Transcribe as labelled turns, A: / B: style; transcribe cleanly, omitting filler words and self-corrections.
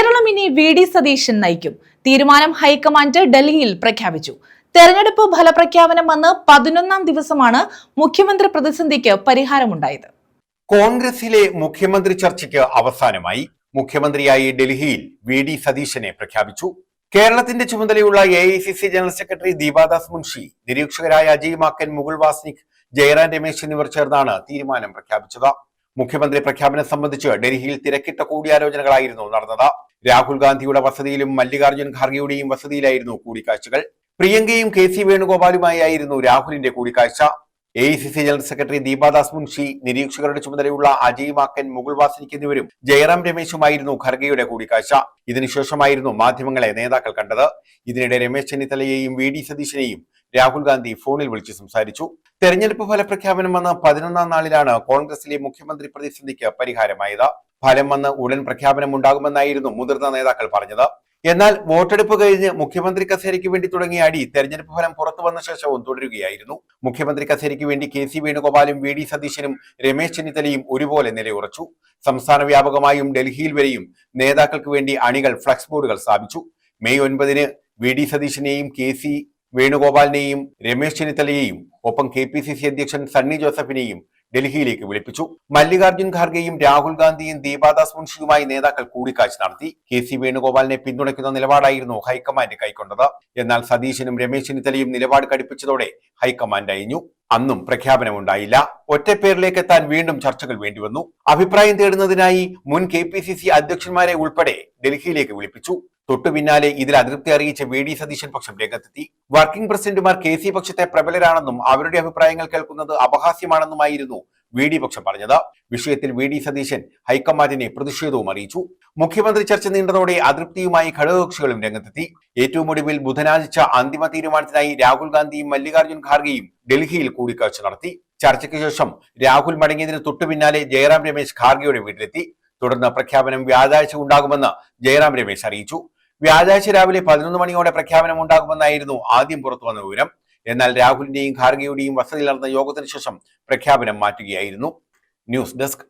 A: കേരളം ഇനി വി.ഡി. സതീശൻ നയിക്കും. തീരുമാനം ഹൈക്കമാൻഡ് ഡൽഹിയിൽ പ്രഖ്യാപിച്ചു. തെരഞ്ഞെടുപ്പ് ഫലപ്രഖ്യാപനം വന്ന് 11ാം ദിവസമാണ് മുഖ്യമന്ത്രി പ്രതിസന്ധിക്ക് പരിഹാരമുണ്ടായത്.
B: കോൺഗ്രസിലെ മുഖ്യമന്ത്രി ചർച്ചയ്ക്ക് അവസാനമായി. മുഖ്യമന്ത്രിയായി ഡൽഹിയിൽ വി.ഡി. സതീശനെ പ്രഖ്യാപിച്ചു. കേരളത്തിന്റെ ചുമതലയുള്ള AICC general secretary Deepa Das Munshi, നിരീക്ഷകരായ അജയ് മാക്കൻ, മുകുൾ വാസ്നിക്, ജയറാം രമേശ് എന്നിവർ ചേർന്നാണ് തീരുമാനം പ്രഖ്യാപിച്ചത്. മുഖ്യമന്ത്രി പ്രഖ്യാപനം സംബന്ധിച്ച് ഡൽഹിയിൽ തിരക്കിട്ട കൂടിയാലോചനകളായിരുന്നു നടന്നത്. രാഹുൽ ഗാന്ധിയുടെ വസതിയിലും മല്ലികാർജ്ജുൻ ഖാർഗെയുടെയും വസതിയിലായിരുന്നു കൂടിക്കാഴ്ചകൾ. പ്രിയങ്കയും KC വേണുഗോപാലുമായിരുന്നു രാഹുലിന്റെ കൂടിക്കാഴ്ച. AICC general secretary Deepa Das Munshi, നിരീക്ഷകരുടെ ചുമതലയുള്ള അജയ് മാക്കൻ, മുകുൾ വാസ്നിക് എന്നിവരും ജയറാം രമേശുമായിരുന്നു ഖർഗെയുടെ കൂടിക്കാഴ്ച. ഇതിനുശേഷമായിരുന്നു മാധ്യമങ്ങളെ നേതാക്കൾ കണ്ടത്. ഇതിനിടെ രമേശ് ചെന്നിത്തലയെയും വി.ഡി. സതീശനെയും രാഹുൽ ഗാന്ധി ഫോണിൽ വിളിച്ച് സംസാരിച്ചു. തെരഞ്ഞെടുപ്പ് ഫലപ്രഖ്യാപനം വന്ന 11ാം നാളിലാണ് കോൺഗ്രസിലെ മുഖ്യമന്ത്രി പ്രതിസന്ധിക്ക് പരിഹാരമായത്. ഫലം വന്ന് ഉടൻ പ്രഖ്യാപനം ഉണ്ടാകുമെന്നായിരുന്നു മുതിർന്ന നേതാക്കൾ പറഞ്ഞത്. എന്നാൽ വോട്ടെടുപ്പ് കഴിഞ്ഞ് മുഖ്യമന്ത്രി കസേരയ്ക്ക് വേണ്ടി തുടങ്ങിയ അടി തെരഞ്ഞെടുപ്പ് ഫലം പുറത്തു വന്ന ശേഷവും തുടരുകയായിരുന്നു. മുഖ്യമന്ത്രി കസേരയ്ക്ക് വേണ്ടി KC വേണുഗോപാലും വി.ഡി. സതീശനും രമേശ് ചെന്നിത്തലയും ഒരുപോലെ നിലയുറച്ചു. സംസ്ഥാന വ്യാപകമായും ഡൽഹിയിൽ വരെയും നേതാക്കൾക്ക് വേണ്ടി അണികൾ ഫ്ലക്സ് ബോർഡുകൾ സ്ഥാപിച്ചു. മെയ് 9-ന് വി.ഡി. സതീശനെയും KC വേണുഗോപാലിനെയും രമേശ് ചെന്നിത്തലയെയും ഒപ്പം KPCC അധ്യക്ഷൻ സണ്ണി ജോസഫിനെയും ഡൽഹിയിലേക്ക് വിളിപ്പിച്ചു. മല്ലികാർജ്ജുൻ ഖാർഗെയും രാഹുൽ ഗാന്ധിയും ദീപാദാസ് മുൻഷിയുമായി നേതാക്കൾ കൂടിക്കാഴ്ച നടത്തി. KC വേണുഗോപാലിനെ പിന്തുണയ്ക്കുന്ന നിലപാടായിരുന്നു ഹൈക്കമാൻഡ് കൈക്കൊണ്ടത്. എന്നാൽ സതീശനും രമേശ് ചെന്നിത്തലയും നിലപാട് കടുപ്പിച്ചതോടെ ഹൈക്കമാൻഡ് അയഞ്ഞു. അന്നും പ്രഖ്യാപനമുണ്ടായില്ല. ഒറ്റപ്പേരിലേക്ക് എത്താൻ വീണ്ടും ചർച്ചകൾ വേണ്ടിവന്നു. അഭിപ്രായം തേടുന്നതിനായി മുൻ KPCC അധ്യക്ഷന്മാരെ ഉൾപ്പെടെ ഡൽഹിയിലേക്ക് വിളിപ്പിച്ചു. തൊട്ടു പിന്നാലെ ഇതിൽ അതൃപ്തി അറിയിച്ച വി.ഡി. സതീശൻ പക്ഷം രംഗത്തെത്തി. വർക്കിംഗ് പ്രസിഡന്റുമാർ KC പക്ഷത്തെ പ്രബലരാണെന്നും അവരുടെ അഭിപ്രായങ്ങൾ കേൾക്കുന്നത് അപഹാസ്യമാണെന്നുമായിരുന്നു വി.ഡി. പക്ഷം പറഞ്ഞത്. വിഷയത്തിൽ വി.ഡി. സതീശൻ ഹൈക്കമാൻഡിനെ പ്രതിഷേധവും അറിയിച്ചു. മുഖ്യമന്ത്രി ചർച്ച നീണ്ടതോടെ അതൃപ്തിയുമായി ഘടകകക്ഷികളും രംഗത്തെത്തി. ഏറ്റവും ഒടുവിൽ ബുധനാഴ്ച അന്തിമ തീരുമാനത്തിനായി രാഹുൽ ഗാന്ധിയും മല്ലികാർജ്ജുൻ ഖാർഗെയും ഡൽഹിയിൽ കൂടിക്കാഴ്ച നടത്തി. ചർച്ചയ്ക്ക് ശേഷം രാഹുൽ മടങ്ങിയതിന് തൊട്ടു പിന്നാലെ ജയറാം രമേശ് ഖാർഗെയുടെ വീട്ടിലെത്തി. തുടർന്ന് പ്രഖ്യാപനം വ്യാഴാഴ്ച ഉണ്ടാകുമെന്ന് ജയറാം രമേശ് അറിയിച്ചു. വ്യാഴാഴ്ച രാവിലെ 11 മണിയോടെ പ്രഖ്യാപനം ഉണ്ടാകുമെന്നായിരുന്നു ആദ്യം പുറത്തുവന്ന വിവരം. എന്നാൽ രാഹുലിന്റെയും ഖാർഗെയുടെയും വസതിയിൽ നടന്ന യോഗത്തിന് ശേഷം പ്രഖ്യാപനം മാറ്റുകയായിരുന്നു. News desk.